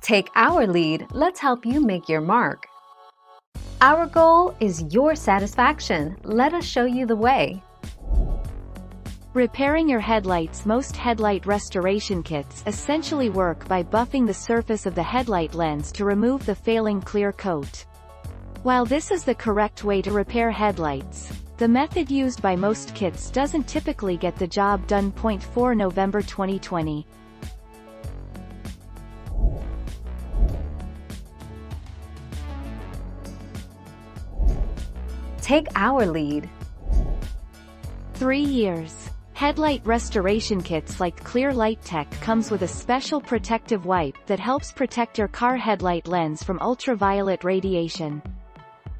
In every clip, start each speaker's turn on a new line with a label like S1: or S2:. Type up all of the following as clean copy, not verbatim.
S1: Take our lead, let's help you make your mark. Our goal is your satisfaction. Let us show you the way.
S2: Repairing your headlights. Most headlight restoration kits essentially work by buffing the surface of the headlight lens to remove the failing clear coat. While this is the correct way to repair headlights, the method used by most kits doesn't typically get the job done. 4 November 2020.
S1: Take our lead.
S2: 3 years. Headlight restoration kits like Clear Light Tech comes with a special protective wipe that helps protect your car headlight lens from ultraviolet radiation,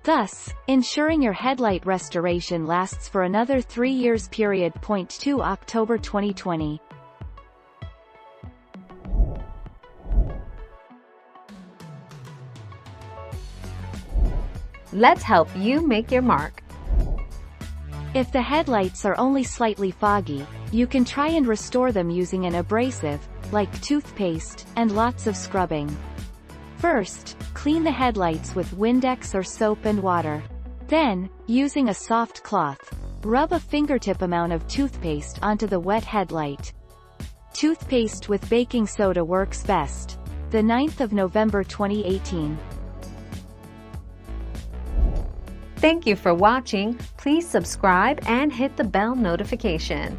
S2: thus ensuring your headlight restoration lasts for another 3 years. 2 October 2020.
S1: Let's help you make your mark.
S2: If the headlights are only slightly foggy, you can try and restore them using an abrasive, like toothpaste, and lots of scrubbing. First, clean the headlights with Windex or soap and water. Then, using a soft cloth, rub a fingertip amount of toothpaste onto the wet headlight. Toothpaste with baking soda works best. 9 November 2018.
S1: Thank you for watching. Please subscribe and hit the bell notification.